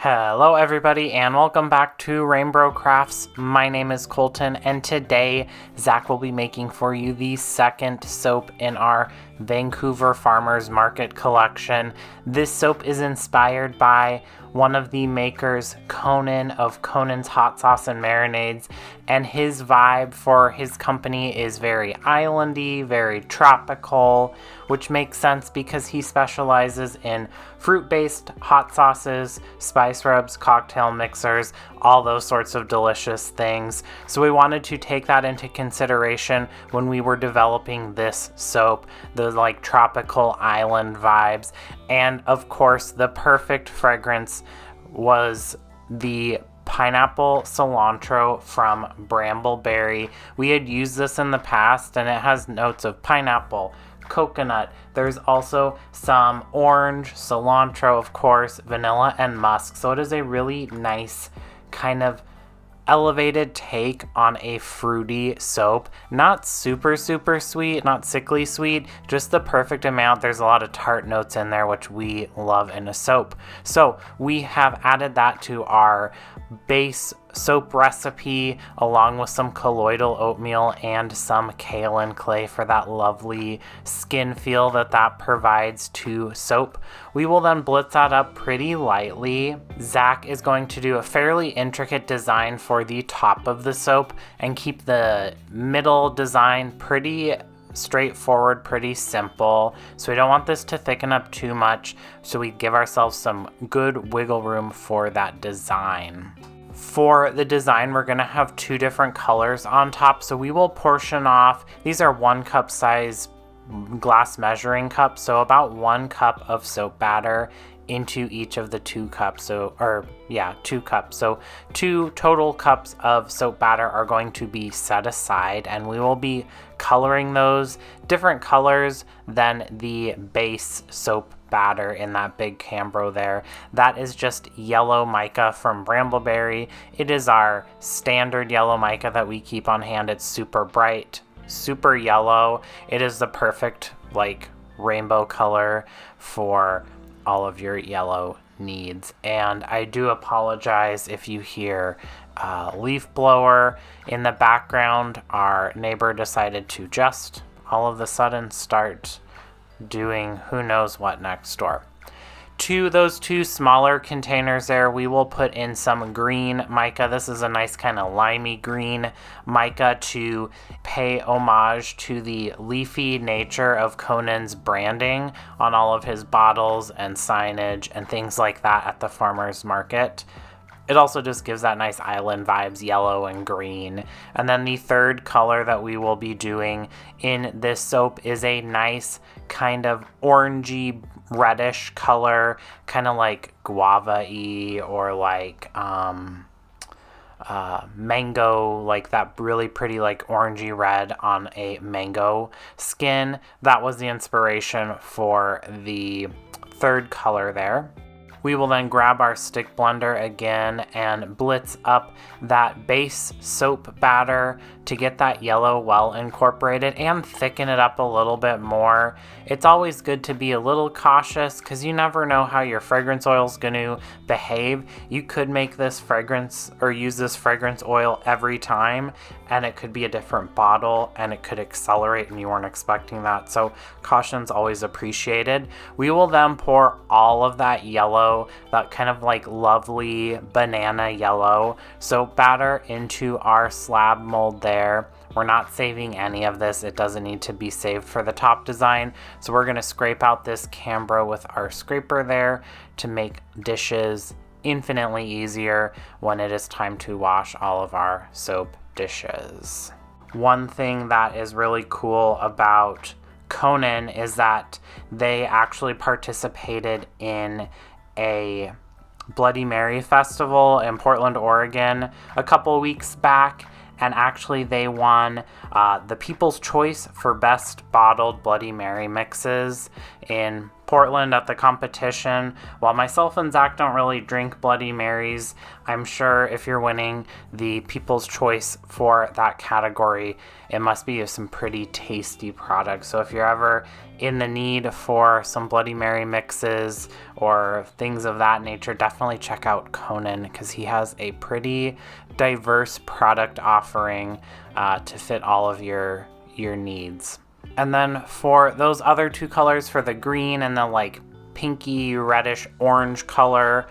Hello everybody and welcome back to RainBro Crafts. My name is Colton and today Zach will be making for you the second soap in our Vancouver Farmers Market collection. This soap is inspired by one of the makers, Conan, of Conan's Hot Sauce and Marinades, and his vibe for his company is very islandy, very tropical, which makes sense because he specializes in fruit-based hot sauces, spice rubs, cocktail mixers, all those sorts of delicious things. So we wanted to take that into consideration when we were developing this soap, the like tropical island vibes. And of course, the perfect fragrance was the Pineapple Cilantro from Bramble Berry. We had used this in the past and it has notes of pineapple, coconut. There's also some orange, cilantro, of course, vanilla, and musk. So it is a really nice kind of elevated take on a fruity soap. Not super sweet, not sickly sweet, just the perfect amount. There's a lot of tart notes in there, which we love in a soap. So we have added that to our base soap recipe along with some colloidal oatmeal and some kaolin clay for that lovely skin feel that provides to soap. We will then blitz that up pretty lightly. Zach is going to do a fairly intricate design for the top of the soap and keep the middle design pretty straightforward, pretty simple. So we don't want this to thicken up too much, so we give ourselves some good wiggle room for that design. For the design, we're going to have two different colors on top, so we will portion off. These are 1 cup size glass measuring cups, so about 1 cup of soap batter into each of the 2 cups. 2 cups. So 2 total cups of soap batter are going to be set aside, and we will be coloring those different colors than the base soap batter in that big Cambro there. That is just yellow mica from Bramble Berry. It is our standard yellow mica that we keep on hand. It's super bright, super yellow. It is the perfect like rainbow color for all of your yellow needs. And I do apologize if you hear a leaf blower in the background. Our neighbor decided to just all of a sudden start doing who knows what next door. To those 2 smaller containers there, we will put in some green mica. This is a nice kind of limey green mica to pay homage to the leafy nature of Conan's branding on all of his bottles and signage and things like that at the farmer's market. It also just gives that nice island vibes, yellow and green. And then the third color that we will be doing in this soap is a nice kind of orangey reddish color, kind of like guava-y or like mango, like that really pretty like orangey red on a mango skin. That was the inspiration for the third color there. We will then grab our stick blender again and blitz up that base soap batter to get that yellow well incorporated and thicken it up a little bit more. It's always good to be a little cautious because you never know how your fragrance oil is going to behave. You could make this fragrance or use this fragrance oil every time and it could be a different bottle and it could accelerate and you weren't expecting that. So caution's always appreciated. We will then pour all of that yellow, that kind of like lovely banana yellow soap batter into our slab mold there. We're not saving any of this. It doesn't need to be saved for the top design. So we're going to scrape out this Cambro with our scraper there to make dishes infinitely easier when it is time to wash all of our soap dishes. One thing that is really cool about Conan is that they actually participated in a Bloody Mary festival in Portland, Oregon a couple weeks back, and actually they won the People's Choice for Best Bottled Bloody Mary Mixes in Portland at the competition. While myself and Zach don't really drink Bloody Marys, I'm sure if you're winning the People's Choice for that category, it must be some pretty tasty products. So if you're ever in the need for some Bloody Mary mixes or things of that nature, definitely check out Conan, because he has a pretty diverse product offering to fit all of your needs. And then for those other two colors, for the green and the like pinky reddish orange color,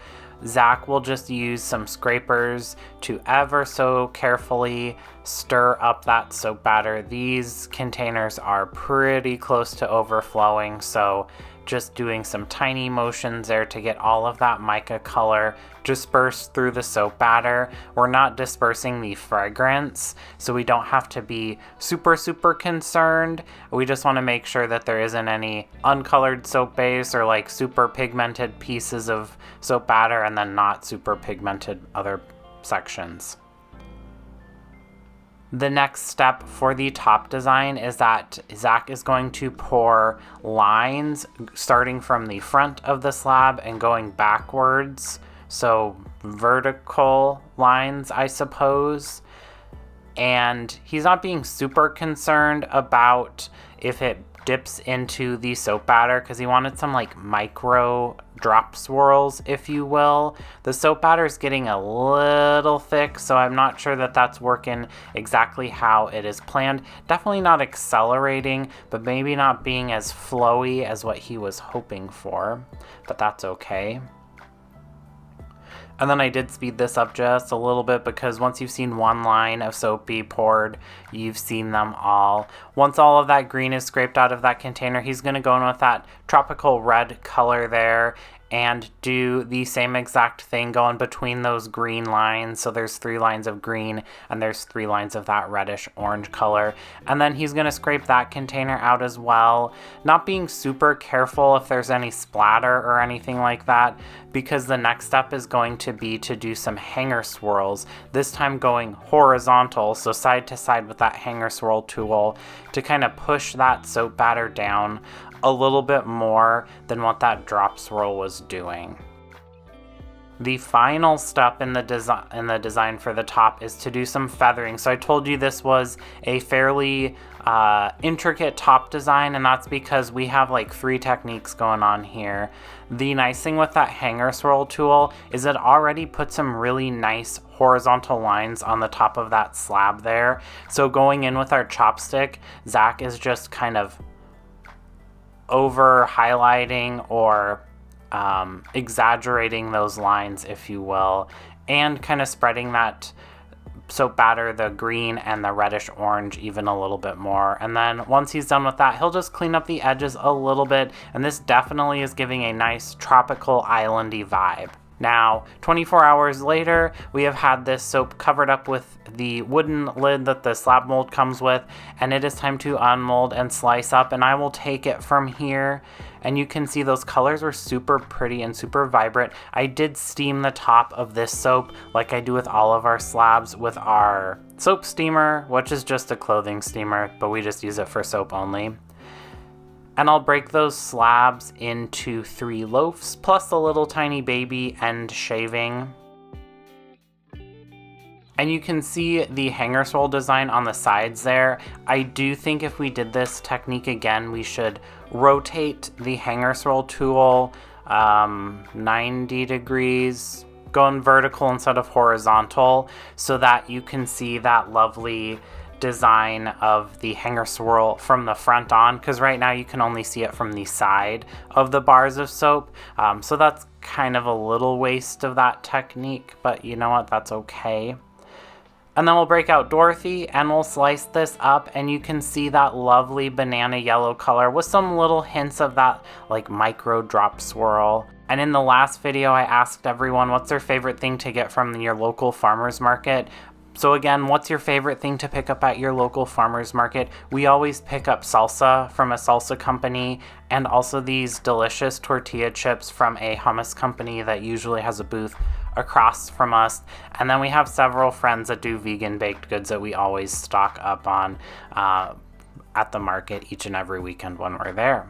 Zach will just use some scrapers to ever so carefully stir up that soap batter. These containers are pretty close to overflowing, so just doing some tiny motions there to get all of that mica color dispersed through the soap batter. We're not dispersing the fragrance, so we don't have to be super concerned. We just want to make sure that there isn't any uncolored soap base or like super pigmented pieces of soap batter and then not super pigmented other sections. The next step for the top design is that Zach is going to pour lines starting from the front of the slab and going backwards. So vertical lines, I suppose. And he's not being super concerned about if it dips into the soap batter, because he wanted some like micro drop swirls, if you will. The soap batter is getting a little thick, so I'm not sure that that's working exactly how it is planned. Definitely not accelerating, but maybe not being as flowy as what he was hoping for, but that's okay. And then I did speed this up just a little bit, because once you've seen one line of soap be poured, you've seen them all. Once all of that green is scraped out of that container, he's going to go in with that tropical red color there and do the same exact thing going between those green lines. So there's 3 lines of green and there's 3 lines of that reddish orange color. And then he's going to scrape that container out as well, not being super careful if there's any splatter or anything like that, because the next step is going to be to do some hanger swirls, this time going horizontal, so side to side with that hanger swirl tool, to kind of push that soap batter down a little bit more than what that drop swirl was doing. The final step in the design for the top is to do some feathering. So I told you this was a fairly intricate top design, and that's because we have like 3 techniques going on here. The nice thing with that hanger swirl tool is it already puts some really nice horizontal lines on the top of that slab there. So going in with our chopstick, Zach is just kind of over highlighting or exaggerating those lines, if you will, and kind of spreading that soap batter, the green and the reddish orange, even a little bit more. And then once he's done with that, he'll just clean up the edges a little bit, and this definitely is giving a nice tropical islandy vibe. Now, 24 hours later, we have had this soap covered up with the wooden lid that the slab mold comes with, and it is time to unmold and slice up, and I will take it from here. And you can see those colors were super pretty and super vibrant. I did steam the top of this soap like I do with all of our slabs with our soap steamer, which is just a clothing steamer, but we just use it for soap only. And I'll break those slabs into 3 loaves, plus a little tiny baby end shaving. And you can see the hanger swirl design on the sides there. I do think if we did this technique again, we should rotate the hanger swirl tool 90 degrees, going vertical instead of horizontal, so that you can see that lovely design of the hanger swirl from the front on, because right now you can only see it from the side of the bars of soap. So that's kind of a little waste of that technique, but you know what, that's okay. And then we'll break out Dorothy and we'll slice this up, and you can see that lovely banana yellow color with some little hints of that like micro drop swirl. And in the last video, I asked everyone what's their favorite thing to get from your local farmers market. So again, what's your favorite thing to pick up at your local farmers market? We always pick up salsa from a salsa company, and also these delicious tortilla chips from a hummus company that usually has a booth across from us. And then we have several friends that do vegan baked goods that we always stock up on at the market each and every weekend when we're there.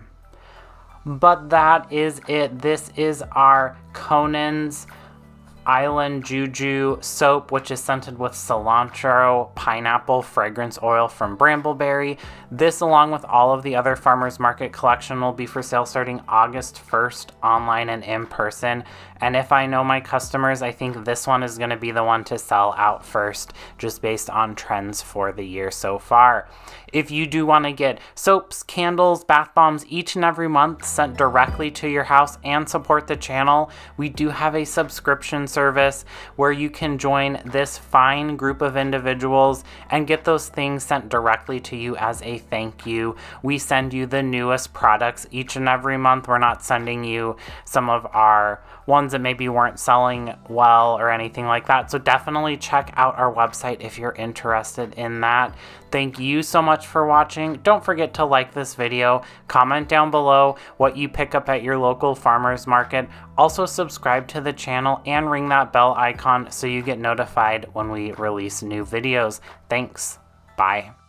But that is it. This is our Conan's Island Juju soap, which is scented with cilantro, pineapple, fragrance oil from Bramble Berry. This, along with all of the other Farmers Market collection, will be for sale starting August 1st, online and in person. And if I know my customers, I think this one is going to be the one to sell out first, just based on trends for the year so far. If you do want to get soaps, candles, bath bombs each and every month sent directly to your house and support the channel, we do have a subscription service where you can join this fine group of individuals and get those things sent directly to you as a thank you. We send you the newest products each and every month. We're not sending you some of our ones that maybe weren't selling well or anything like that. So definitely check out our website if you're interested in that. Thank you so much for watching. Don't forget to like this video, comment down below what you pick up at your local farmers market. Also subscribe to the channel and ring that bell icon so you get notified when we release new videos. Thanks. Bye.